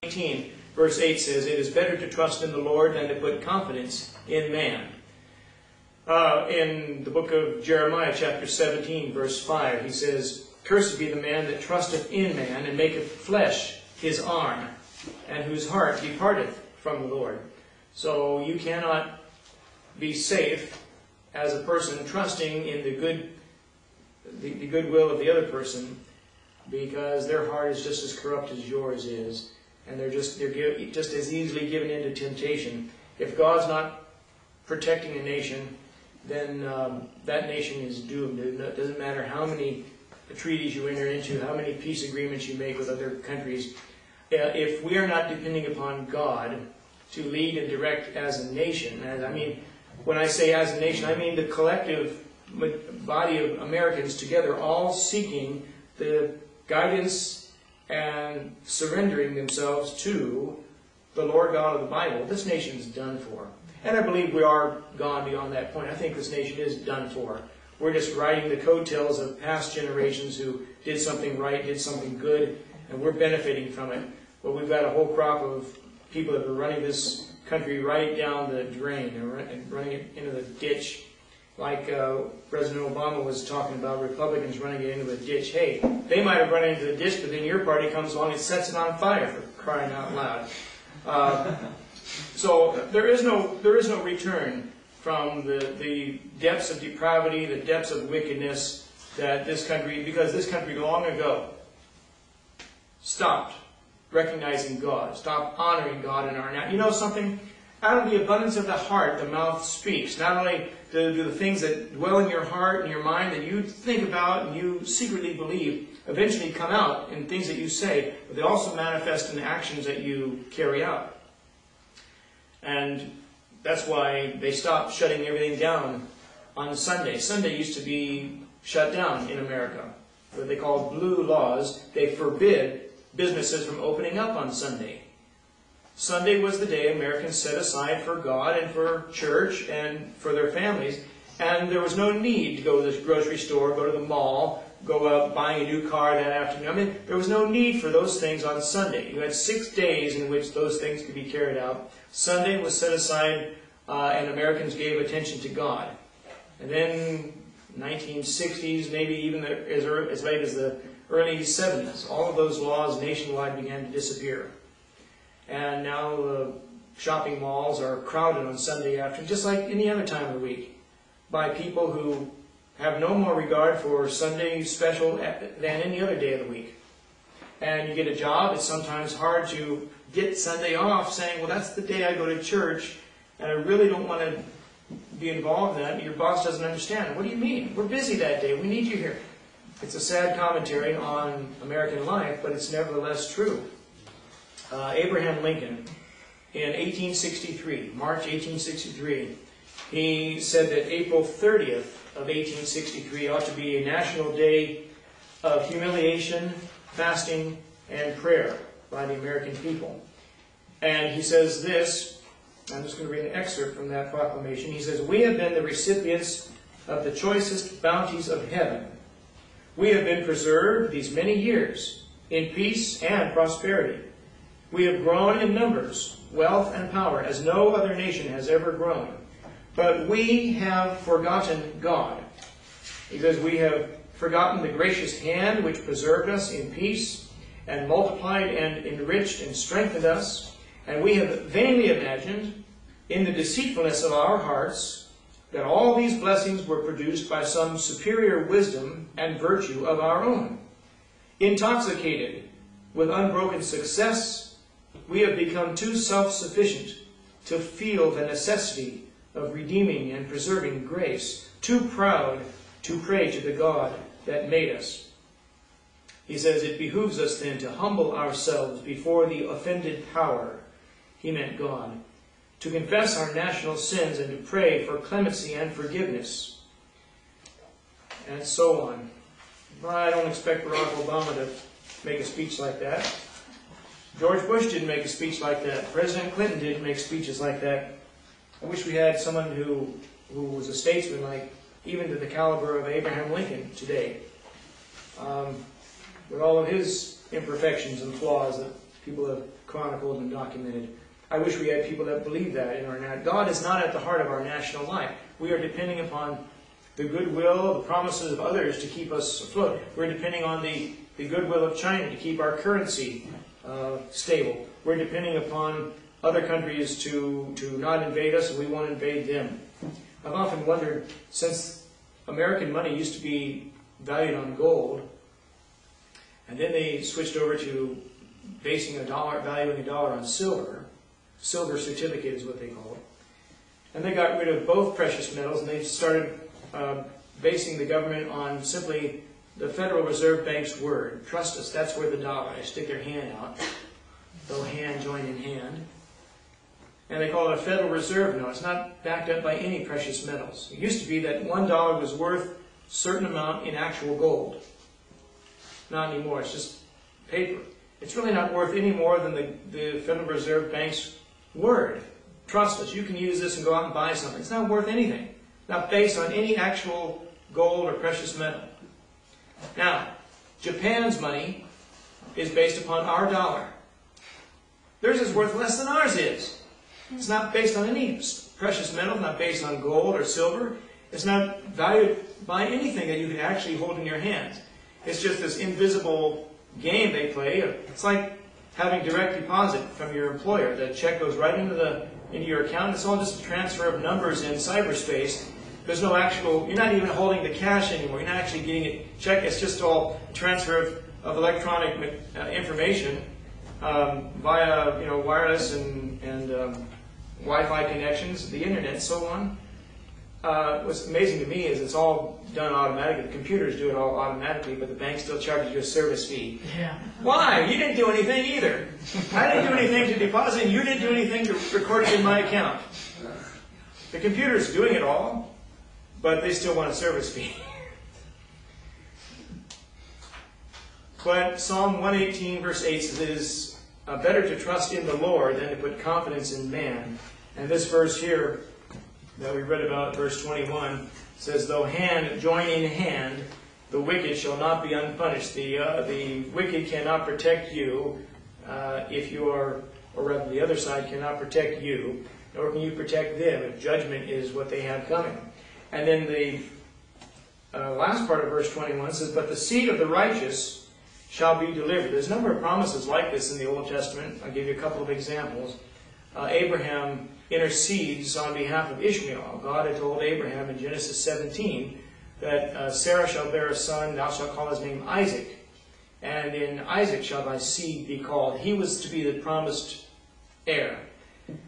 18, verse 8 says, "It is better to trust in the Lord than to put confidence in man." In the book of Jeremiah, chapter 17, verse 5, he says, "Cursed be the man that trusteth in man, and maketh flesh his arm, and whose heart departeth from the Lord." So you cannot be safe as a person trusting in the goodwill of the other person, because their heart is just as corrupt as yours is, and they're just as easily given into temptation. If God's not protecting a nation, then that nation is doomed. It doesn't matter how many treaties you enter into, how many peace agreements you make with other countries. If we are not depending upon God to lead and direct as a nation, and I mean, when I say as a nation, I mean the collective body of Americans together, all seeking the guidance and surrendering themselves to the Lord God of the Bible, this nation is done for. And I believe we are gone beyond that point. I think this nation is done for. We're just riding the coattails of past generations who did something right, did something good, and we're benefiting from it. But we've got a whole crop of people that are running this country right down the drain and running it into the ditch. Like President Obama was talking about Republicans running it into the ditch. Hey, they might have run into the ditch, but then your party comes along and sets it on fire, for crying out loud. So there is no return from the depths of depravity, the depths of wickedness that this country, because this country long ago stopped recognizing God, stopped honoring God in our now. You know something? Out of the abundance of the heart, the mouth speaks. Not only do the things that dwell in your heart and your mind that you think about and you secretly believe eventually come out in things that you say, but they also manifest in the actions that you carry out. And that's why they stopped shutting everything down on Sunday. Sunday used to be shut down in America. What they call blue laws. They forbid businesses from opening up on Sunday. Sunday was the day Americans set aside for God and for church and for their families. And there was no need to go to the grocery store, go to the mall, go out buying a new car that afternoon. I mean, there was no need for those things on Sunday. You had 6 days in which those things could be carried out. Sunday was set aside, and Americans gave attention to God. And then 1960s, maybe even as late as the early 70s, all of those laws nationwide began to disappear. And now shopping malls are crowded on Sunday afternoon, just like any other time of the week, by people who have no more regard for Sunday special than any other day of the week. And you get a job, it's sometimes hard to get Sunday off, saying, well, that's the day I go to church, and I really don't want to be involved in that. And your boss doesn't understand. What do you mean? We're busy that day. We need you here. It's a sad commentary on American life, but it's nevertheless true. Abraham Lincoln, in 1863, March 1863, he said that April 30th of 1863 ought to be a national day of humiliation, fasting, and prayer by the American people. And he says this, I'm just going to read an excerpt from that proclamation. He says, "We have been the recipients of the choicest bounties of heaven. We have been preserved these many years in peace and prosperity. We have grown in numbers, wealth, and power as no other nation has ever grown. But we have forgotten God." He says, "We have forgotten the gracious hand which preserved us in peace and multiplied and enriched and strengthened us. And we have vainly imagined in the deceitfulness of our hearts that all these blessings were produced by some superior wisdom and virtue of our own. Intoxicated with unbroken success, we have become too self-sufficient to feel the necessity of redeeming and preserving grace, too proud to pray to the God that made us." He says, "It behooves us then to humble ourselves before the offended power," he meant God, "to confess our national sins and to pray for clemency and forgiveness," and so on. Well, I don't expect Barack Obama to make a speech like that. George Bush didn't make a speech like that. President Clinton didn't make speeches like that. I wish we had someone who was a statesman, like even to the caliber of Abraham Lincoln today, with all of his imperfections and flaws that people have chronicled and documented. I wish we had people that believe that in our God is not at the heart of our national life. We are depending upon the goodwill, the promises of others to keep us afloat. We're depending on the goodwill of China to keep our currency stable. We're depending upon other countries to not invade us, and we won't invade them. I've often wondered, since American money used to be valued on gold, and then they switched over to valuing a dollar on silver. Silver certificate is what they call it. And they got rid of both precious metals, and they started basing the government on simply the Federal Reserve Bank's word. Trust us, that's where the dollar. They stick their hand out. They'll hand join in hand. And they call it a Federal Reserve note. It's not backed up by any precious metals. It used to be that $1 was worth a certain amount in actual gold. Not anymore. It's just paper. It's really not worth any more than the Federal Reserve Bank's word. Trust us, you can use this and go out and buy something. It's not worth anything. Not based on any actual gold or precious metal. Now, Japan's money is based upon our dollar. Theirs is worth less than ours is. It's not based on any precious metal, not based on gold or silver. It's not valued by anything that you can actually hold in your hands. It's just this invisible game they play. It's like having direct deposit from your employer. The check goes right into your account. It's all just a transfer of numbers in cyberspace. There's no actual, you're not even holding the cash anymore. You're not actually getting it checked. It's just all transfer of electronic information via wireless and Wi-Fi connections, the internet, and so on. What's amazing to me is it's all done automatically. The computers do it all automatically, but the bank still charges you a service fee. Yeah. Why? You didn't do anything either. I didn't do anything to deposit, and you didn't do anything to record it in my account. The computer's doing it all, but they still want a service fee. But Psalm 118 verse 8 says, it is better to trust in the Lord than to put confidence in man. And this verse here that we read about, verse 21, says, though hand join in hand, the wicked shall not be unpunished. The wicked cannot protect you if you are, or rather the other side cannot protect you, nor can you protect them if judgment is what they have coming. And then the last part of verse 21 says, but the seed of the righteous shall be delivered. There's a number of promises like this in the Old Testament. I'll give you a couple of examples. Abraham intercedes on behalf of Ishmael. God had told Abraham in Genesis 17 that Sarah shall bear a son, thou shalt call his name Isaac, and in Isaac shall thy seed be called. He was to be the promised heir.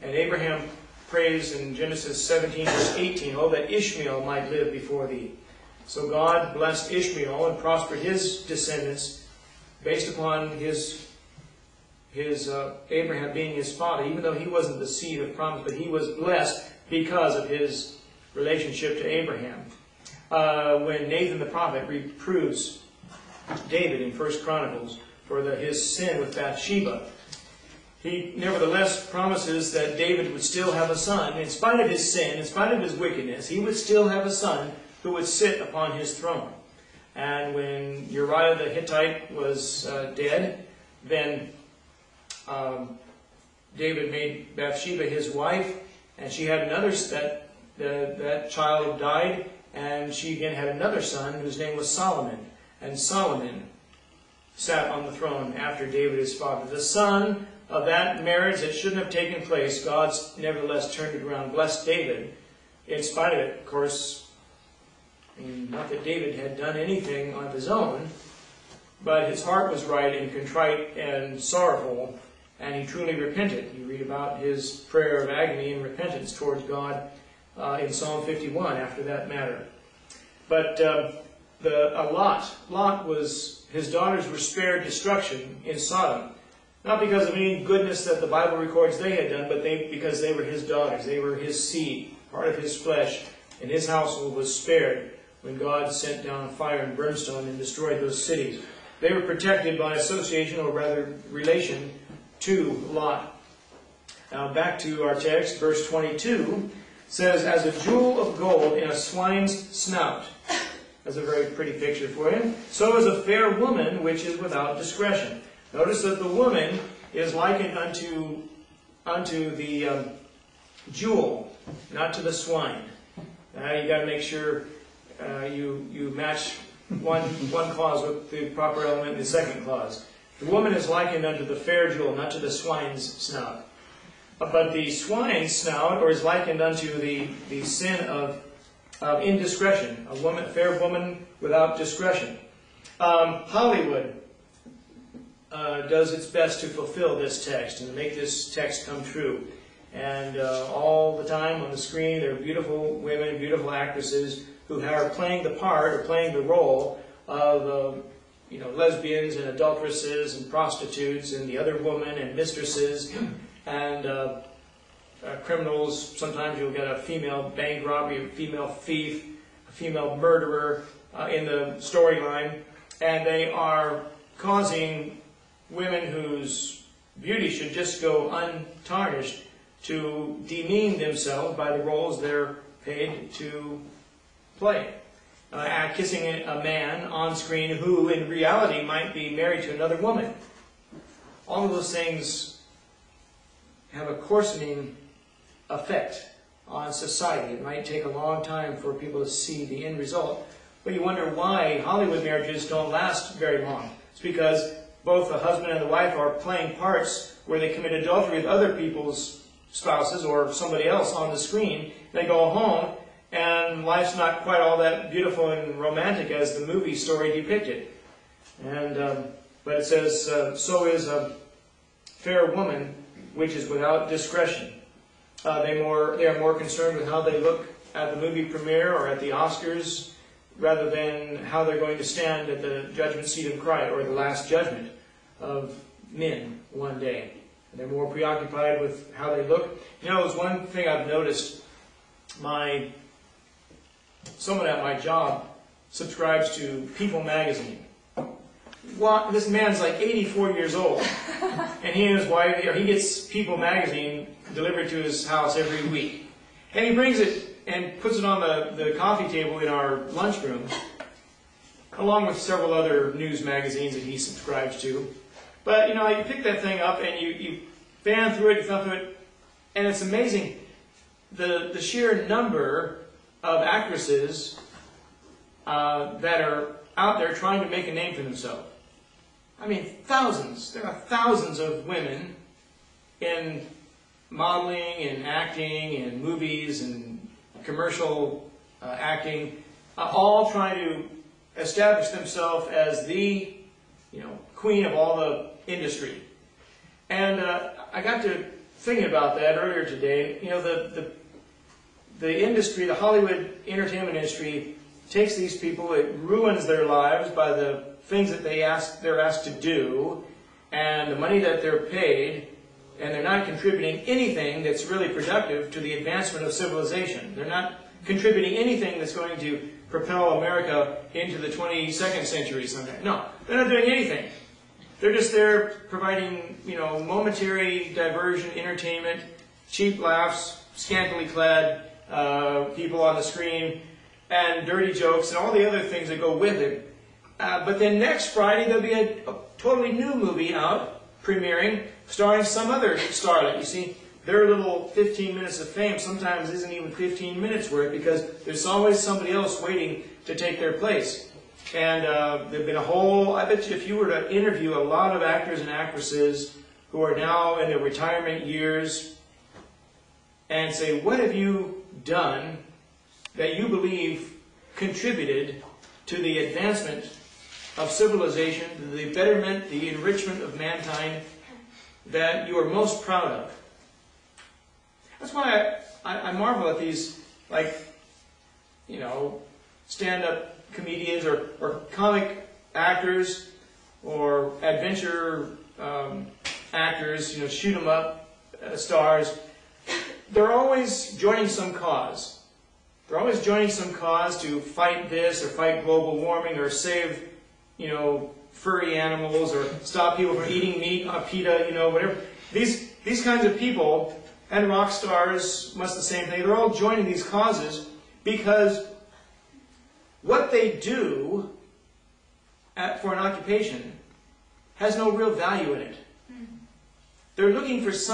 And Abraham prays in Genesis 17 verse 18, oh, that Ishmael might live before thee. So God blessed Ishmael and prospered his descendants based upon Abraham being his father, even though he wasn't the seed of promise, but he was blessed because of his relationship to Abraham. When Nathan the prophet reproves David in 1 Chronicles for his sin with Bathsheba, he nevertheless promises that David would still have a son. In spite of his sin, in spite of his wickedness, he would still have a son who would sit upon his throne. And when Uriah the Hittite was dead, then David made Bathsheba his wife, and she had another, that child died, and she again had another son whose name was Solomon. And Solomon sat on the throne after David his father. The son of that marriage that shouldn't have taken place, God nevertheless turned it around, blessed David. In spite of it, of course, not that David had done anything on his own, but his heart was right and contrite and sorrowful, and he truly repented. You read about his prayer of agony and repentance towards God in Psalm 51 after that matter. But Lot was, his daughters were spared destruction in Sodom. Not because of any goodness that the Bible records they had done, but because they were his daughters. They were his seed, part of his flesh, and his household was spared when God sent down fire and brimstone and destroyed those cities. They were protected by association, or rather relation, to Lot. Now back to our text, verse 22 says, as a jewel of gold in a swine's snout. That's a very pretty picture for you. So is a fair woman which is without discretion. Notice that the woman is likened unto the jewel, not to the swine. You got to make sure you match one clause with the proper element in the second clause. The woman is likened unto the fair jewel, not to the swine's snout. But the swine's snout, or is likened unto the sin of indiscretion, a fair woman without discretion. Hollywood does its best to fulfill this text and to make this text come true. And all the time on the screen, there are beautiful women, beautiful actresses who are playing the part or playing the role of lesbians and adulteresses and prostitutes and the other woman and mistresses and criminals. Sometimes you'll get a female bank robbery, a female thief, a female murderer in the storyline, and they are causing women whose beauty should just go untarnished to demean themselves by the roles they're paid to play. Kissing a man on screen who in reality might be married to another woman. All of those things have a coarsening effect on society. It might take a long time for people to see the end result, but you wonder why Hollywood marriages don't last very long. It's because both the husband and the wife are playing parts where they commit adultery with other people's spouses or somebody else on the screen. They go home and life's not quite all that beautiful and romantic as the movie story depicted. But it says, so is a fair woman which is without discretion. They are more concerned with how they look at the movie premiere or at the Oscars rather than how they're going to stand at the judgment seat of Christ or the last judgment of men one day. They're more preoccupied with how they look. There's one thing I've noticed. Someone at my job subscribes to People magazine. This man's like 84 years old, and he and his wife, he gets People magazine delivered to his house every week. And he brings it and puts it on the coffee table in our lunchroom, along with several other news magazines that he subscribes to. But, you pick that thing up and you fan through it, you thumb through it, and it's amazing the sheer number of actresses that are out there trying to make a name for themselves. I mean, thousands. There are thousands of women in modeling and acting and movies and commercial acting, all trying to establish themselves as the queen of all the industry. And I got to thinking about that earlier today. The industry, the Hollywood entertainment industry, takes these people, it ruins their lives by the things that they're asked to do, and the money that they're paid, and they're not contributing anything that's really productive to the advancement of civilization. They're not contributing anything that's going to propel America into the 22nd century someday. No, they're not doing anything. They're just there providing, momentary diversion, entertainment, cheap laughs, scantily clad people on the screen, and dirty jokes, and all the other things that go with it. But then next Friday, there'll be a totally new movie out, premiering, starring some other starlet. You see, their little 15 minutes of fame sometimes isn't even 15 minutes worth, because there's always somebody else waiting to take their place. And there've been I bet you if you were to interview a lot of actors and actresses who are now in their retirement years and say, what have you done that you believe contributed to the advancement of civilization, the betterment, the enrichment of mankind that you are most proud of? That's why I marvel at these, stand-up comedians or comic actors or adventure actors, shoot-'em-up stars. They're always joining some cause. They're always joining some cause to fight this or fight global warming or save, furry animals or stop people from eating meat, PETA, whatever. These kinds of people, and rock stars, much the same thing, they're all joining these causes because what they do for an occupation has no real value in it. They're looking for something